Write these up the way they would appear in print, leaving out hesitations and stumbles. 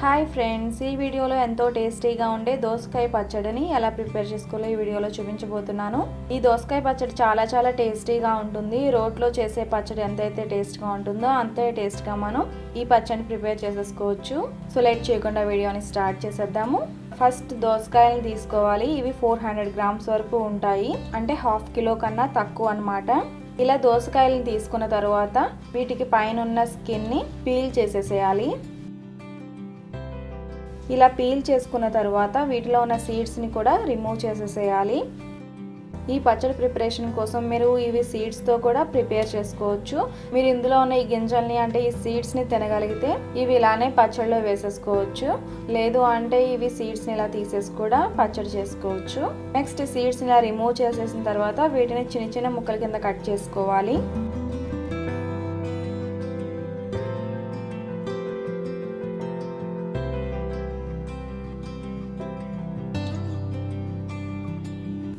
Hi friends, ఈ వీడియోలో ఎంతో టేస్టీగా ఉండే దోసకాయ పచ్చడిని ఎలా ప్రిపేర్ చేసుకోవాలో ఈ వీడియోలో చూపించబోతున్నాను. ఈ దోసకాయ పచ్చడి చాలా టేస్టీగా ఉంటుంది. రోట్లో చేసే పచ్చడి ఎంతైతే టేస్ట్గా ఉంటుందో అంతే టేస్ట్గా మనం ఈ పచ్చడిని ప్రిపేర్ చేసేసుకోవచ్చు. సో లేట్ చేయకుండా వీడియోని స్టార్ట్ చేసేద్దాము. ఫస్ట్ దోసకాయలు తీసుకోవాలి. ఇవి 400 గ్రామ్స్ వరకు ఉంటాయి, అంటే హాఫ్ కిలో కన్నా తక్కువ అన్నమాట. ఇలా దోసకాయలను తీసుకున్న తర్వాత వీటికి పైన ఉన్న స్కిన్ని పీల్ చేసేసేయాలి. ఇలా పీల్ చేసుకున్న తర్వాత వీటిలో ఉన్న సీడ్స్ని కూడా రిమూవ్ చేసేసేయాలి. ఈ పచ్చడి ప్రిపరేషన్ కోసం మీరు ఇవి సీడ్స్తో కూడా ప్రిపేర్ చేసుకోవచ్చు. మీరు ఇందులో ఉన్న ఈ గింజల్ని అంటే ఈ సీడ్స్ని తినగలిగితే ఇవి ఇలానే పచ్చడిలో వేసేసుకోవచ్చు. లేదు అంటే ఇవి సీడ్స్ని ఇలా తీసేసి కూడా పచ్చడి చేసుకోవచ్చు. నెక్స్ట్ సీడ్స్ని ఇలా రిమూవ్ చేసేసిన తర్వాత వీటిని చిన్న ముక్కల కింద కట్ చేసుకోవాలి.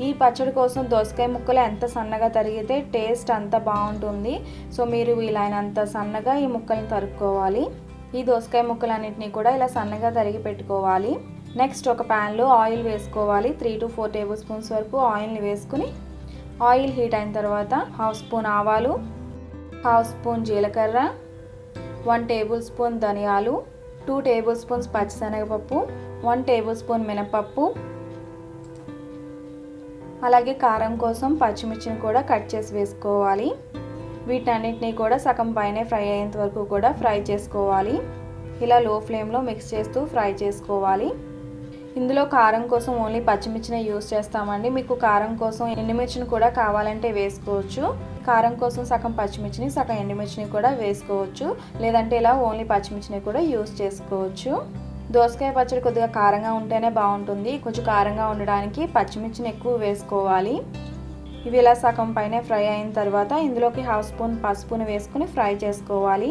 ఈ పచ్చడి కోసం దోసకాయ ముక్కలు ఎంత సన్నగా తరిగితే టేస్ట్ అంత బాగుంటుంది. సో మీరు వీలైనంత సన్నగా ఈ ముక్కల్ని తరుక్కోవాలి. ఈ దోసకాయ ముక్కలన్నింటినీ కూడా ఇలా సన్నగా తరిగి పెట్టుకోవాలి. నెక్స్ట్ ఒక ప్యాన్లో ఆయిల్ వేసుకోవాలి. 3 to 4 టేబుల్ స్పూన్స్ వరకు ఆయిల్ని వేసుకుని ఆయిల్ హీట్ అయిన తర్వాత 1/2 స్పూన్ ఆవాలు, 1/2 స్పూన్ జీలకర్ర, 1 టేబుల్ స్పూన్ ధనియాలు, 2 టేబుల్ స్పూన్స్ పచ్చిశనగపప్పు, 1 టేబుల్ స్పూన్ మినపప్పు, అలాగే కారం కోసం పచ్చిమిర్చిని కూడా కట్ చేసి వేసుకోవాలి. వీటన్నిటిని కూడా సగం పైనే ఫ్రై అయ్యేంత వరకు కూడా ఫ్రై చేసుకోవాలి. ఇలా లో ఫ్లేమ్లో మిక్స్ చేస్తూ ఫ్రై చేసుకోవాలి. ఇందులో కారం కోసం ఓన్లీ పచ్చిమిర్చినే యూస్ చేస్తామండి. మీకు కారం కోసం ఎండుమిర్చిని కూడా కావాలంటే వేసుకోవచ్చు. కారం కోసం సగం పచ్చిమిర్చిని సగం ఎండుమిర్చిని కూడా వేసుకోవచ్చు. లేదంటే ఇలా ఓన్లీ పచ్చిమిర్చిని కూడా యూస్ చేసుకోవచ్చు. దోసకాయ పచ్చడి కొద్దిగా కారంగా ఉంటేనే బాగుంటుంది. కొంచెం కారంగా ఉండడానికి పచ్చిమిర్చిని ఎక్కువ వేసుకోవాలి. ఇవి ఇలా సగం పైన ఫ్రై అయిన తర్వాత ఇందులోకి 1/2 స్పూన్ పసుపుని వేసుకుని ఫ్రై చేసుకోవాలి.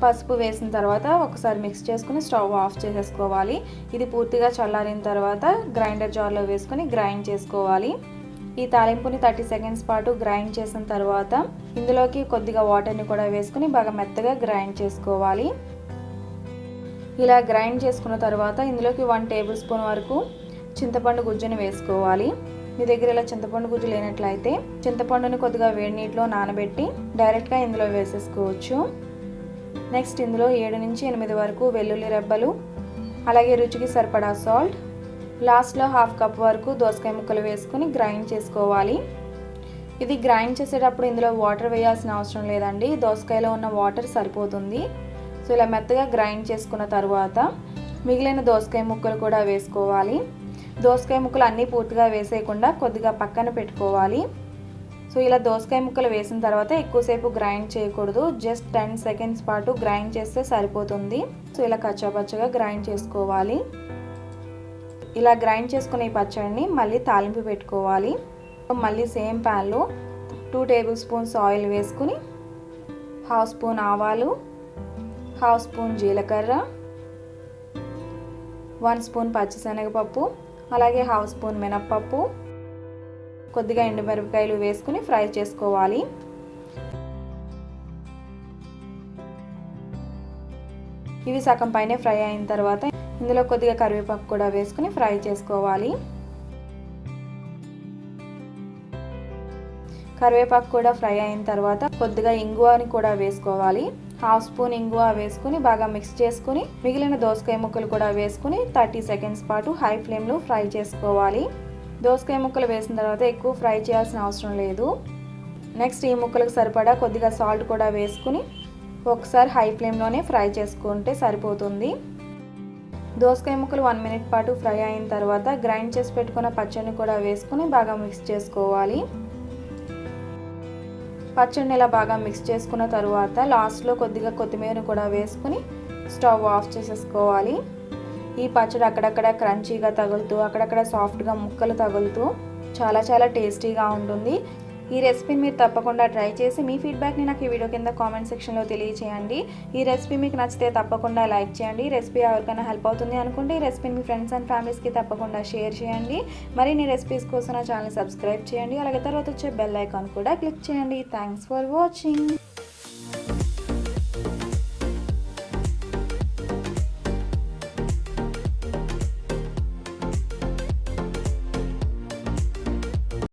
పసుపు వేసిన తర్వాత ఒకసారి మిక్స్ చేసుకుని స్టవ్ ఆఫ్ చేసేసుకోవాలి. ఇది పూర్తిగా చల్లారిన తర్వాత గ్రైండర్ జార్లో వేసుకుని గ్రైండ్ చేసుకోవాలి. ఈ తాలింపుని 30 సెకండ్స్ పాటు గ్రైండ్ చేసిన తర్వాత ఇందులోకి కొద్దిగా వాటర్ని కూడా వేసుకుని బాగా మెత్తగా గ్రైండ్ చేసుకోవాలి. ఇలా గ్రైండ్ చేసుకున్న తర్వాత ఇందులోకి 1 టేబుల్ స్పూన్ వరకు చింతపండు గుజ్జుని వేసుకోవాలి. మీ దగ్గర ఇలా చింతపండు గుజ్జు లేనట్లయితే చింతపండుని కొద్దిగా వేడి నీటిలో నానబెట్టి డైరెక్ట్గా ఇందులో వేసేసుకోవచ్చు. నెక్స్ట్ ఇందులో 7 నుంచి 8 వరకు వెల్లుల్లి రెబ్బలు, అలాగే రుచికి సరిపడా సాల్ట్, లాస్ట్లో 1/2 కప్ వరకు దోసకాయ ముక్కలు వేసుకుని గ్రైండ్ చేసుకోవాలి. ఇది గ్రైండ్ చేసేటప్పుడు ఇందులో వాటర్ వేయాల్సిన అవసరం లేదండి. దోసకాయలో ఉన్న వాటర్ సరిపోతుంది. సో ఇలా మెత్తగా గ్రైండ్ చేసుకున్న తర్వాత మిగిలిన దోసకాయ ముక్కలు కూడా వేసుకోవాలి. దోసకాయ ముక్కలు అన్నీ పూర్తిగా వేసేయకుండా కొద్దిగా పక్కన పెట్టుకోవాలి. సో ఇలా దోసకాయ ముక్కలు వేసిన తర్వాత ఎక్కువసేపు గ్రైండ్ చేయకూడదు. జస్ట్ 10 సెకండ్స్ పాటు గ్రైండ్ చేస్తే సరిపోతుంది. సో ఇలా కచ్చాపచ్చగా గ్రైండ్ చేసుకోవాలి. ఇలా గ్రైండ్ చేసుకునే ఈ పచ్చడిని మళ్ళీ తాలింపు పెట్టుకోవాలి. మళ్ళీ సేమ్ ప్యాన్లో 2 టేబుల్ స్పూన్స్ ఆయిల్ వేసుకుని 1/2 స్పూన్ ఆవాలు, 1/2 స్పూన్ జీలకర్ర, 1 స్పూన్ పచ్చిశనగపప్పు, అలాగే 1/2 స్పూన్ మినప్పప్పు, కొద్దిగా ఎండుమిరపకాయలు వేసుకుని ఫ్రై చేసుకోవాలి. ఇవి సగం పైనే ఫ్రై అయిన తర్వాత ఇందులో కొద్దిగా కరివేపాకు కూడా వేసుకుని ఫ్రై చేసుకోవాలి. కరివేపాకు కూడా ఫ్రై అయిన తర్వాత కొద్దిగా ఇంగువని కూడా వేసుకోవాలి. 1/2 స్పూన్ ఇంగువ వేసుకుని బాగా మిక్స్ చేసుకుని మిగిలిన దోసకాయ ముక్కలు కూడా వేసుకుని 30 సెకండ్స్ పాటు హై ఫ్లేమ్లో ఫ్రై చేసుకోవాలి. దోసకాయ ముక్కలు వేసిన తర్వాత ఎక్కువ ఫ్రై చేయాల్సిన అవసరం లేదు. నెక్స్ట్ ఈ ముక్కలకు సరిపడా కొద్దిగా సాల్ట్ కూడా వేసుకుని ఒకసారి హై ఫ్లేమ్లోనే ఫ్రై చేసుకుంటే సరిపోతుంది. దోసకాయ ముక్కలు 1 మినిట్ పాటు ఫ్రై అయిన తర్వాత గ్రైండ్ చేసి పెట్టుకున్న పచ్చడిని కూడా వేసుకుని బాగా మిక్స్ చేసుకోవాలి. పచ్చడిని ఇలా బాగా మిక్స్ చేసుకున్న తర్వాత లాస్ట్లో కొద్దిగా కొత్తిమీరని కూడా వేసుకుని స్టవ్ ఆఫ్ చేసేసుకోవాలి. ఈ పచ్చడి అక్కడక్కడ క్రంచీగా తగులుతూ అక్కడక్కడ సాఫ్ట్గా ముక్కలు తగులుతూ చాలా టేస్టీగా ఉంటుంది. ఈ రెసిపీని మీరు తప్పకుండా ట్రై చేసి మీ ఫీడ్బ్యాక్ని నాకు ఈ వీడియో కింద కామెంట్ సెక్షన్లో తెలియచేయండి. ఈ రెసిపీ మీకు నచ్చితే తప్పకుండా లైక్ చేయండి. ఈ రెసిపీ ఎవరికైనా హెల్ప్ అవుతుంది అనుకుంటే ఈ రెసిపీని మీ ఫ్రెండ్స్ అండ్ ఫ్యామిలీస్కి తప్పకుండా షేర్ చేయండి. మరిన్ని రెసిపీస్ కోసం నా ఛానల్ సబ్స్క్రైబ్ చేయండి. అలాగే తర్వాత వచ్చే బెల్ ఐకాన్ కూడా క్లిక్ చేయండి. Thanks for watching.